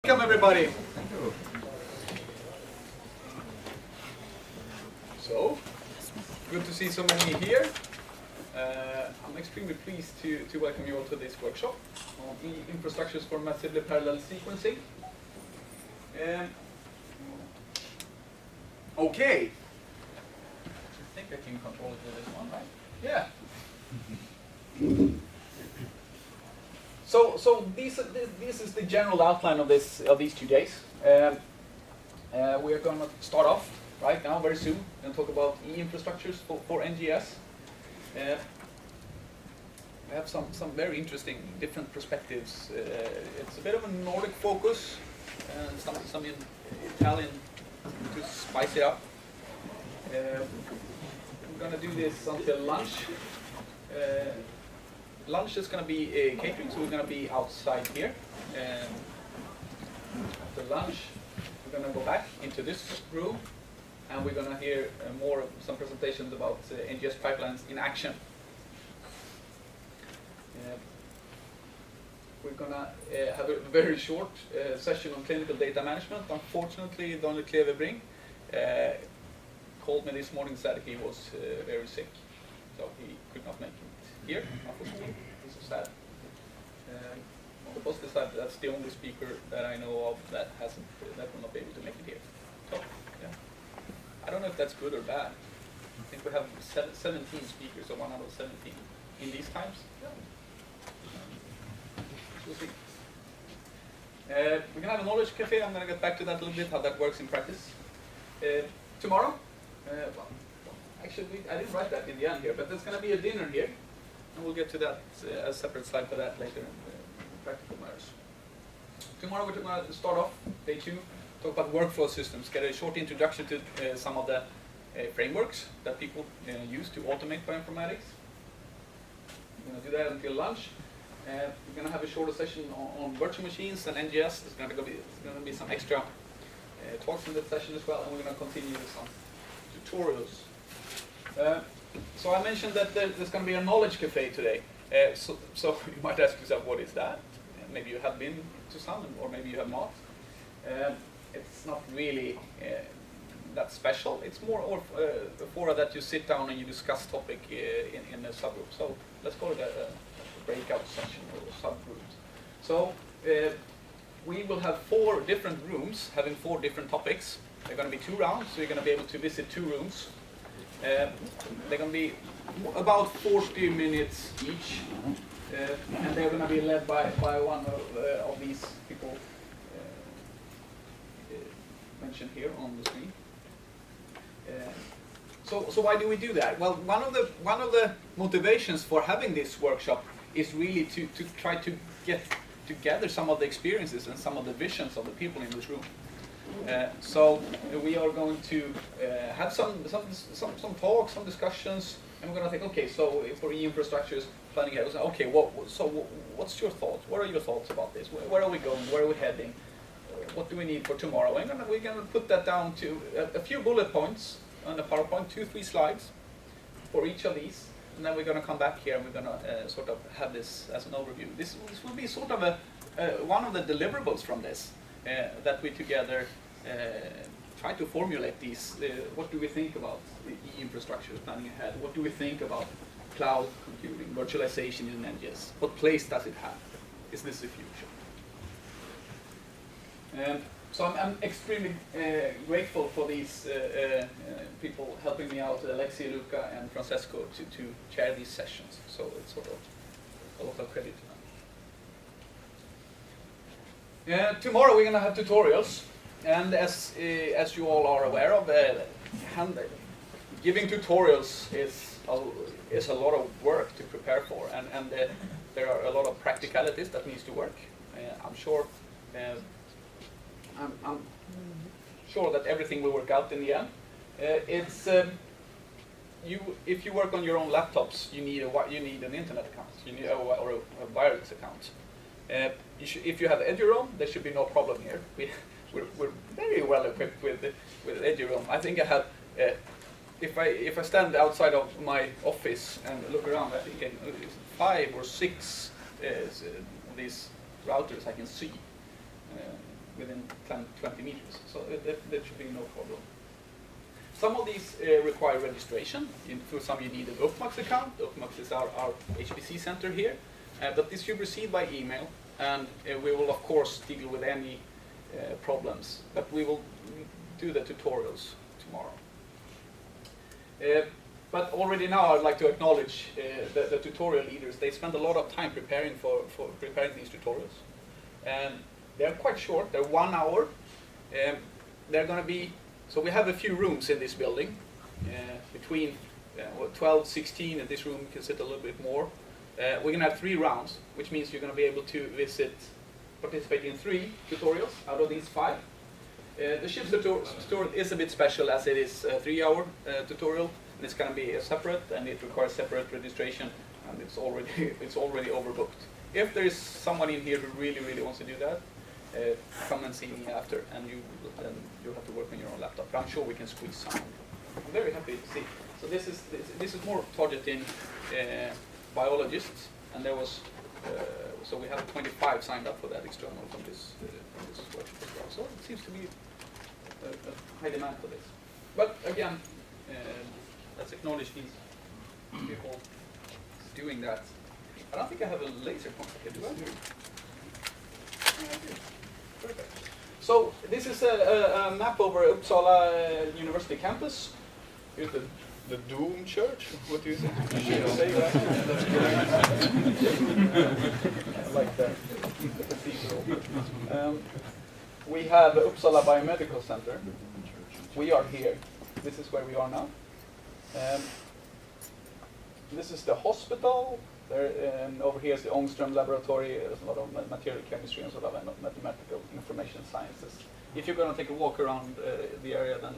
Welcome everybody. So, good to see so many here. I'm extremely pleased to welcome you all to this workshop on e-infrastructures for massively parallel sequencing. Okay. I think I can control it with this one, right? Yeah. So this is the general outline of these 2 days. We are going to start off right now, very soon, and talk about e-infrastructures for NGS. We have some very interesting different perspectives. It's a bit of a Nordic focus and some in Italian to spice it up. We're going to do this until lunch. Lunch is going to be catering, so we're going to be outside here. After lunch, we're going to go back into this room, and we're going to hear some presentations about NGS pipelines in action. We're going to have a very short session on clinical data management. Unfortunately, Daniel Klevebring called me this morning and said he was very sick, so he could not make it here, unfortunately. This is sad. On the positive side, that's the only speaker that I know of that will not be able to make it here. So, yeah. I don't know if that's good or bad. I think we have 17 speakers, so 1 out of 17 in these times. Yeah. We'll see. We're going to have a knowledge cafe. I'm going to get back to that a little bit, how that works in practice. Tomorrow, actually, I didn't write that in the end here, but there's going to be a dinner here. And we'll get to that, a separate slide for that later in practical matters. Tomorrow we're going to start off, day 2, talk about workflow systems, get a short introduction to some of the frameworks that people use to automate bioinformatics. We're going to do that until lunch. We're going to have a shorter session on virtual machines and NGS. There's going to be some extra talks in that session as well, and we're going to continue with some tutorials. So I mentioned that there's going to be a knowledge cafe today. So you might ask yourself, what is that? Maybe you have been to some, or maybe you have not. It's not really that special. It's more a forum that you sit down and you discuss topic in a subgroup. So let's call it a breakout session or a subgroup. So we will have 4 different rooms having 4 different topics. They're going to be 2 rounds, so you're going to be able to visit 2 rooms. They're going to be about 40 minutes each, and they're going to be led by one of these people mentioned here on the screen. So why do we do that? Well, one of the motivations for having this workshop is really to try to get together some of the experiences and some of the visions of the people in this room. So we are going to have some talks, some discussions, and we're going to think, okay, so for e-infrastructures planning ahead, okay, what's your thoughts? What are your thoughts about this? Where are we going? Where are we heading? What do we need for tomorrow? And we're going to put that down to a few bullet points on the PowerPoint, 2-3 slides for each of these, and then we're going to come back here and we're going to sort of have this as an overview. This will be sort of one of the deliverables from this. That we together try to formulate these. What do we think about the e-infrastructures planning ahead? What do we think about cloud computing, virtualization in NGS? What place does it have? Is this the future? So I'm extremely grateful for these people helping me out, Alexi, Luca, and Francesco, to chair these sessions. So it's sort of a lot of credit to them. Tomorrow we're going to have tutorials, and as you all are aware of, giving tutorials is a lot of work to prepare for, and there are a lot of practicalities that needs to work. I'm sure that everything will work out in the end. If you work on your own laptops, you need an internet account, or a wireless account. If you have eduroam, there should be no problem here. We're very well equipped with eduroam. I think I have, if I stand outside of my office and look around, I think 5 or 6 of these routers I can see. within 10, 20 meters. So that should be no problem. Some of these require registration. For some you need an UPPMAX account. UPPMAX is our HPC center here. But this you receive by email, and we will of course deal with any problems. But we will do the tutorials tomorrow. But already now I'd like to acknowledge the tutorial leaders. They spend a lot of time preparing for preparing these tutorials. And they're quite short, they're 1 hour. They're going to be, so we have a few rooms in this building. Between 12, 16, in this room you can sit a little bit more. We're going to have 3 rounds, which means you're going to be able to participate in 3 tutorials out of these 5. The ship's tutorial is a bit special as it is a 3-hour tutorial, and it's going to be separate, and it requires separate registration, and it's already overbooked. If there is someone in here who really wants to do that, come and see me after, and you'll have to work on your own laptop. But I'm sure we can squeeze some. I'm very happy to see. So this is more targeting biologists, and there was so we have 25 signed up for that external from this workshop as well. So it seems to be a high demand for this. But again, let's acknowledge these people doing that. I don't think I have a laser pointer. Do I? Perfect. So this is a map over Uppsala University campus. Here's the Dome Church. What do you think? Should I say that? I like that. The cathedral. We have Uppsala Biomedical Center. We are here. This is where we are now. This is the hospital. Over here is the Ångström laboratory. There's a lot of material chemistry and sort of mathematical information sciences. If you're going to take a walk around the area, then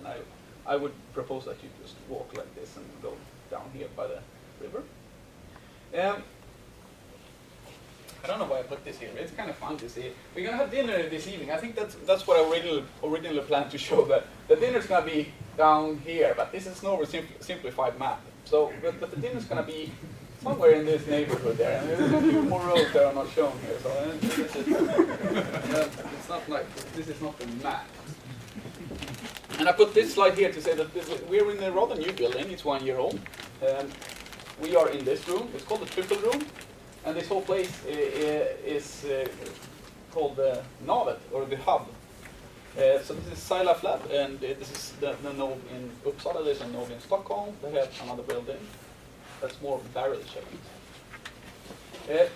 I would propose that you just walk like this and go down here by the river. I don't know why I put this here. It's kind of fun to see. We're going to have dinner this evening. I think that's what I originally planned to show. That the dinner's going to be down here, but this is no simplified map. So, but the dinner's going to be somewhere in this neighborhood there. And there's a few more roads that are not shown here. So it's not like this is not the map. And I put this slide here to say that we're in a rather new building. It's 1 year old. We are in this room. It's called the triple room. And this whole place is called the Navet, or the hub. So this is SciLifeLab, and this is the node in Uppsala. There's a node in Stockholm. They have another building that's more barrel-shaped.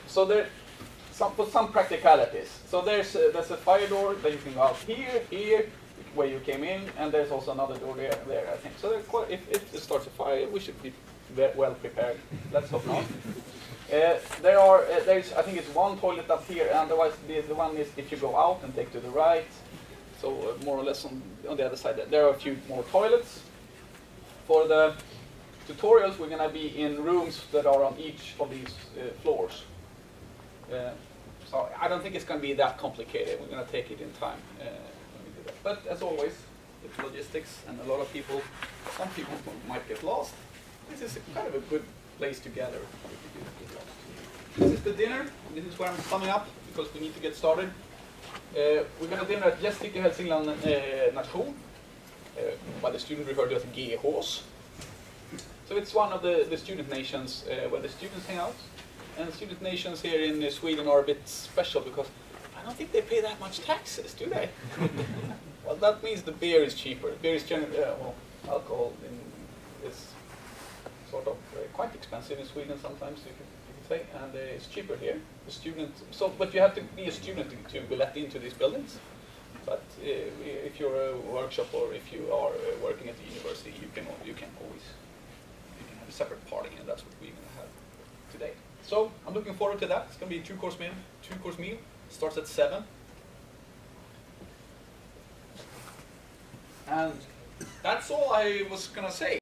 So there, some practicalities. So there's a fire door that you can go out here, where you came in, and there's also another door there, I think. So if it starts a fire, we should be well prepared. Let's hope not. There's I think it's 1 toilet up here, and otherwise the one is if you go out and take to the right. So more or less on the other side, there are a few more toilets. For the tutorials, we're going to be in rooms that are on each of these floors. So I don't think it's going to be that complicated. We're going to take it in time when we do that. But as always, it's logistics, and a lot of people, some people might get lost. This is kind of a good place to gather. This is the dinner. This is where I'm summing up because we need to get started. We're going to dinner at Gästike Hälsingland Nation, by the student referred to as GHs. So it's one of the student nations where the students hang out. And student nations here in Sweden are a bit special because I don't think they pay that much taxes, do they? Well, that means the beer is cheaper. Beer is generally, alcohol is sort of quite expensive in Sweden sometimes, you could say, and it's cheaper here. The student, but you have to be a student to be let into these buildings. But if you're a workshop or if you are working at the university, you can always have a separate party, and that's what we're going to have today. So I'm looking forward to that. It's going to be a 2-course meal. Starts at 7. And that's all I was going to say.